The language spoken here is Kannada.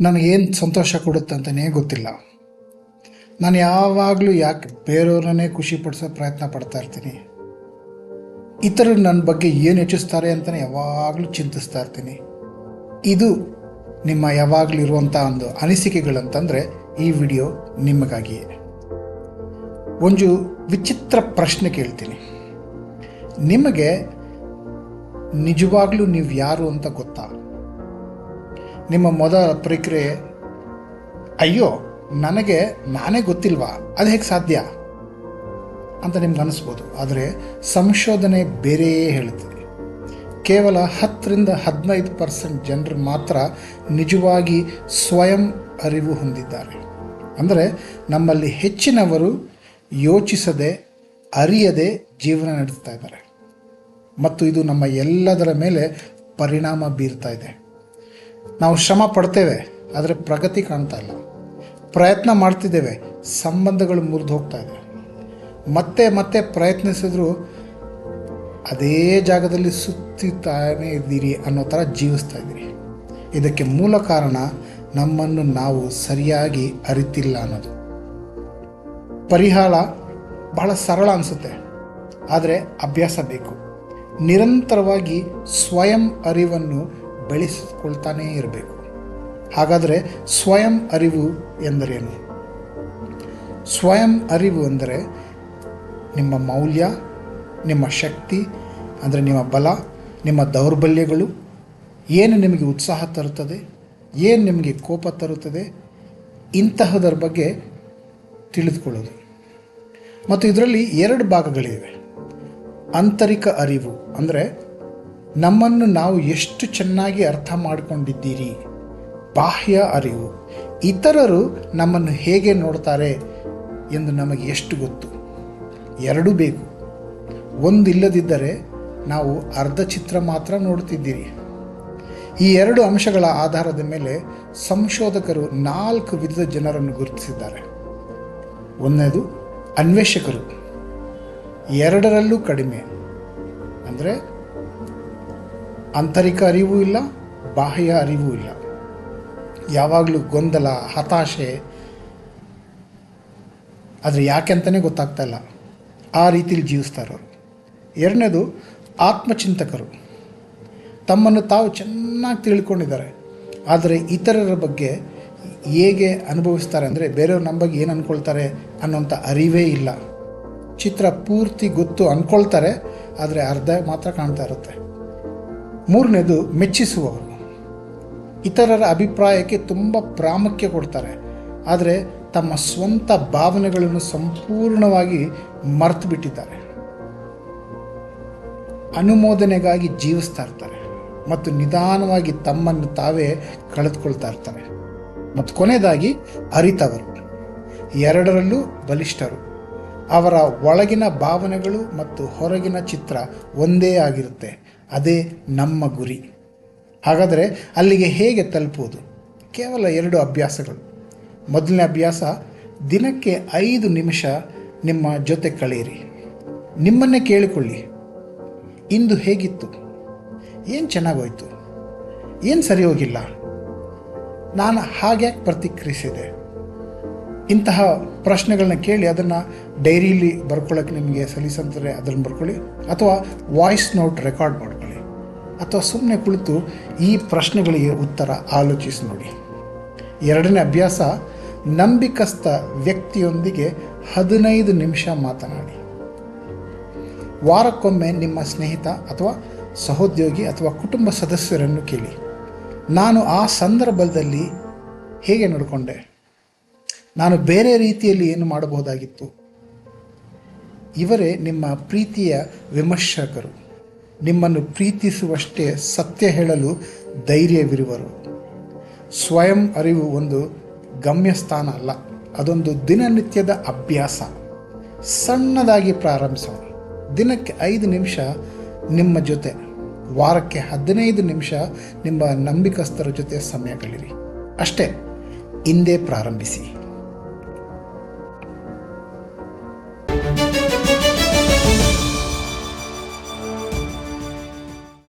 ನನಗೇನು ಸಂತೋಷ ಕೊಡುತ್ತೆ ಅಂತಲೇ ಗೊತ್ತಿಲ್ಲ. ನಾನು ಯಾವಾಗಲೂ ಯಾಕೆ ಬೇರೆಯವ್ರನ್ನೇ ಖುಷಿಪಡಿಸೋ ಪ್ರಯತ್ನ ಪಡ್ತಾ ಇರ್ತೀನಿ. ಇತರರು ನನ್ನ ಬಗ್ಗೆ ಏನು ಯೋಚಿಸ್ತಾರೆ ಅಂತಲೇ ಯಾವಾಗಲೂ ಚಿಂತಿಸ್ತಾ ಇರ್ತೀನಿ. ಇದು ನಿಮ್ಮ ಯಾವಾಗಲೂ ಇರುವಂಥ ಒಂದು ಅನಿಸಿಕೆಗಳಂತಂದರೆ ಈ ವಿಡಿಯೋ ನಿಮಗಾಗಿಯೇ. ಒಂದು ವಿಚಿತ್ರ ಪ್ರಶ್ನೆ ಕೇಳ್ತೀನಿ. ನಿಮಗೆ ನಿಜವಾಗ್ಲೂ ನೀವು ಯಾರು ಅಂತ ಗೊತ್ತಾ? ನಿಮ್ಮ ಮೊದಲ ಪ್ರಕ್ರಿಯೆ ಅಯ್ಯೋ ನನಗೆ ನಾನೇ ಗೊತ್ತಿಲ್ವಾ, ಅದು ಹೇಗೆ ಸಾಧ್ಯ ಅಂತ ನಿಮ್ಗೆ ಅನಿಸ್ಬೋದು. ಆದರೆ ಸಂಶೋಧನೆ ಬೇರೆಯೇ ಹೇಳುತ್ತದೆ. ಕೇವಲ 10-15% ಜನರು ಮಾತ್ರ ನಿಜವಾಗಿ ಸ್ವಯಂ ಅರಿವು ಹೊಂದಿದ್ದಾರೆ. ಅಂದರೆ ನಮ್ಮಲ್ಲಿ ಹೆಚ್ಚಿನವರು ಯೋಚಿಸದೆ ಅರಿಯದೆ ಜೀವನ ನಡೆಸ್ತಾ ಇದ್ದಾರೆ ಮತ್ತು ಇದು ನಮ್ಮ ಎಲ್ಲದರ ಮೇಲೆ ಪರಿಣಾಮ ಬೀರ್ತಾ ಇದೆ. ನಾವು ಶ್ರಮ ಪಡ್ತೇವೆ, ಆದರೆ ಪ್ರಗತಿ ಕಾಣ್ತಾ ಇಲ್ಲ. ಪ್ರಯತ್ನ ಮಾಡ್ತಿದ್ದೇವೆ, ಸಂಬಂಧಗಳು ಮುರಿದು ಹೋಗ್ತಾ ಇದೆ. ಮತ್ತೆ ಮತ್ತೆ ಪ್ರಯತ್ನಿಸಿದ್ರು ಅದೇ ಜಾಗದಲ್ಲಿ ಸುತ್ತಾನೇ ಇದ್ದೀರಿ ಅನ್ನೋ ಥರ ಜೀವಿಸ್ತಾ ಇದ್ದೀರಿ. ಇದಕ್ಕೆ ಮೂಲ ಕಾರಣ ನಮ್ಮನ್ನು ನಾವು ಸರಿಯಾಗಿ ಅರಿತಿಲ್ಲ ಅನ್ನೋದು. ಪರಿಹಾರ ಬಹಳ ಸರಳ ಅನಿಸುತ್ತೆ, ಆದರೆ ಅಭ್ಯಾಸ ಬೇಕು. ನಿರಂತರವಾಗಿ ಸ್ವಯಂ ಅರಿವನ್ನು ಬೆಳೆಸಿಕೊಳ್ತಾನೇ ಇರಬೇಕು. ಹಾಗಾದರೆ ಸ್ವಯಂ ಅರಿವು ಎಂದರೇನು? ಸ್ವಯಂ ಅರಿವು ಅಂದರೆ ನಿಮ್ಮ ಮೌಲ್ಯ, ನಿಮ್ಮ ಶಕ್ತಿ ಅಂದರೆ ನಿಮ್ಮ ಬಲ, ನಿಮ್ಮ ದೌರ್ಬಲ್ಯಗಳು, ಏನು ನಿಮಗೆ ಉತ್ಸಾಹ ತರುತ್ತದೆ, ಏನು ನಿಮಗೆ ಕೋಪ ತರುತ್ತದೆ, ಇಂತಹದರ ಬಗ್ಗೆ ತಿಳಿದುಕೊಳ್ಳೋದು. ಮತ್ತು ಇದರಲ್ಲಿ 2 ಭಾಗಗಳಿವೆ. ಆಂತರಿಕ ಅರಿವು ಅಂದರೆ ನಮ್ಮನ್ನು ನಾವು ಎಷ್ಟು ಚೆನ್ನಾಗಿ ಅರ್ಥ ಮಾಡಿಕೊಂಡಿದ್ದೀರಿ. ಬಾಹ್ಯ ಅರಿವು, ಇತರರು ನಮ್ಮನ್ನು ಹೇಗೆ ನೋಡ್ತಾರೆ ಎಂದು ನಮಗೆ ಎಷ್ಟು ಗೊತ್ತು. 2 ಬೇಕು. ಒಂದಿಲ್ಲದಿದ್ದರೆ ನಾವು ಅರ್ಧ ಚಿತ್ರ ಮಾತ್ರ ನೋಡ್ತಿದ್ದೀರಿ. ಈ 2 ಅಂಶಗಳ ಆಧಾರದ ಮೇಲೆ ಸಂಶೋಧಕರು 4 ವಿಧದ ಜನರನ್ನು ಗುರುತಿಸಿದ್ದಾರೆ. ಒಂದನೇದು ಅನ್ವೇಷಕರು, 2ರಲ್ಲೂ ಕಡಿಮೆ. ಅಂದರೆ ಆಂತರಿಕ ಅರಿವು ಇಲ್ಲ, ಬಾಹ್ಯ ಅರಿವು ಇಲ್ಲ. ಯಾವಾಗಲೂ ಗೊಂದಲ, ಹತಾಶೆ, ಆದರೆ ಯಾಕೆ ಅಂತಲೇ ಗೊತ್ತಾಗ್ತಾ ಇಲ್ಲ, ಆ ರೀತಿಲಿ ಜೀವಿಸ್ತಾರವರು. 2ನೇದು ಆತ್ಮಚಿಂತಕರು, ತಮ್ಮನ್ನು ತಾವು ಚೆನ್ನಾಗಿ ತಿಳ್ಕೊಂಡಿದ್ದಾರೆ, ಆದರೆ ಇತರರ ಬಗ್ಗೆ ಹೇಗೆ ಅನುಭವಿಸ್ತಾರೆ ಅಂದರೆ ಬೇರೆಯವ್ರು ನಮ್ಮ ಬಗ್ಗೆ ಏನು ಅಂದ್ಕೊಳ್ತಾರೆ ಅನ್ನೋಂಥ ಅರಿವೇ ಇಲ್ಲ. ಚಿತ್ರ ಪೂರ್ತಿ ಗೊತ್ತು ಅಂದ್ಕೊಳ್ತಾರೆ, ಆದರೆ ಅರ್ಧ ಮಾತ್ರ ಕಾಣ್ತಾ ಇರುತ್ತೆ. 3ನೇದು ಮೆಚ್ಚಿಸುವವರು, ಇತರರ ಅಭಿಪ್ರಾಯಕ್ಕೆ ತುಂಬ ಪ್ರಾಮುಖ್ಯ ಕೊಡ್ತಾರೆ, ಆದರೆ ತಮ್ಮ ಸ್ವಂತ ಭಾವನೆಗಳನ್ನು ಸಂಪೂರ್ಣವಾಗಿ ಮರೆತು ಬಿಟ್ಟಿದ್ದಾರೆ. ಅನುಮೋದನೆಗಾಗಿ ಜೀವಿಸ್ತಾ ಇರ್ತಾರೆ ಮತ್ತು ನಿಧಾನವಾಗಿ ತಮ್ಮನ್ನು ತಾವೇ ಕಳೆದುಕೊಳ್ತಾ ಇರ್ತಾರೆ. ಮತ್ತು ಕೊನೆಯದಾಗಿ ಅರಿತವರು, 2ರಲ್ಲೂ ಬಲಿಷ್ಠರು. ಅವರ ಒಳಗಿನ ಭಾವನೆಗಳು ಮತ್ತು ಹೊರಗಿನ ಚಿತ್ರ ಒಂದೇ ಆಗಿರುತ್ತೆ. ಅದೇ ನಮ್ಮ ಗುರಿ. ಹಾಗಾದರೆ ಅಲ್ಲಿಗೆ ಹೇಗೆ ತಲುಪುವುದು? ಕೇವಲ 2 ಅಭ್ಯಾಸಗಳು. ಮೊದಲನೇ ಅಭ್ಯಾಸ, ದಿನಕ್ಕೆ 5 ನಿಮಿಷ ನಿಮ್ಮ ಜೊತೆ ಕಳೆಯಿರಿ. ನಿಮ್ಮನ್ನೇ ಕೇಳಿಕೊಳ್ಳಿ, ಇಂದು ಹೇಗಿತ್ತು, ಏನು ಚೆನ್ನಾಗೋಯ್ತು, ಏನು ಸರಿ ಹೋಗಿಲ್ಲ, ನಾನು ಹಾಗ್ಯಾಕೆ ಪ್ರತಿಕ್ರಿಯಿಸಿದೆ. ಇಂತಹ ಪ್ರಶ್ನೆಗಳನ್ನ ಕೇಳಿ ಅದನ್ನು ಡೈರಿಲಿ ಬರ್ಕೊಳ್ಳೋಕ್ಕೆ ನಿಮಗೆ ಸಲೀಸಂತಾರೆ ಅದನ್ನು ಬರ್ಕೊಳ್ಳಿ, ಅಥವಾ ವಾಯ್ಸ್ ನೋಟ್ ರೆಕಾರ್ಡ್ ಮಾಡ್ಕೊಳ್ಳಿ, ಅಥವಾ ಸುಮ್ಮನೆ ಕುಳಿತು ಈ ಪ್ರಶ್ನೆಗಳಿಗೆ ಉತ್ತರ ಆಲೋಚಿಸಿ ನೋಡಿ. 2ನೇ ಅಭ್ಯಾಸ, ನಂಬಿಕಸ್ಥ ವ್ಯಕ್ತಿಯೊಂದಿಗೆ 15 ನಿಮಿಷ ಮಾತನಾಡಿ. ವಾರಕ್ಕೊಮ್ಮೆ ನಿಮ್ಮ ಸ್ನೇಹಿತ ಅಥವಾ ಸಹೋದ್ಯೋಗಿ ಅಥವಾ ಕುಟುಂಬ ಸದಸ್ಯರನ್ನು ಕೇಳಿ, ನಾನು ಆ ಸಂದರ್ಭದಲ್ಲಿ ಹೇಗೆ ನಡ್ಕೊಂಡೆ, ನಾನು ಬೇರೆ ರೀತಿಯಲ್ಲಿ ಏನು ಮಾಡಬಹುದಾಗಿತ್ತು. ಇವರೇ ನಿಮ್ಮ ಪ್ರೀತಿಯ ವಿಮರ್ಶಕರು. ನಿಮ್ಮನ್ನು ಪ್ರೀತಿಸುವಷ್ಟೇ ಸತ್ಯ ಹೇಳಲು ಧೈರ್ಯವಿರುವರು. ಸ್ವಯಂ ಅರಿವು ಒಂದು ಗಮ್ಯಸ್ಥಾನ ಅಲ್ಲ, ಅದೊಂದು ದಿನನಿತ್ಯದ ಅಭ್ಯಾಸ. ಸಣ್ಣದಾಗಿ ಪ್ರಾರಂಭಿಸೋಣ. ದಿನಕ್ಕೆ 5 ನಿಮಿಷ ನಿಮ್ಮ ಜೊತೆ, ವಾರಕ್ಕೆ 15 ನಿಮಿಷ ನಿಮ್ಮ ನಂಬಿಕಸ್ಥರ ಜೊತೆ ಸಮಯ ಕಳೆಯಿರಿ. ಅಷ್ಟೇ, ಇಂದೇ ಪ್ರಾರಂಭಿಸಿ.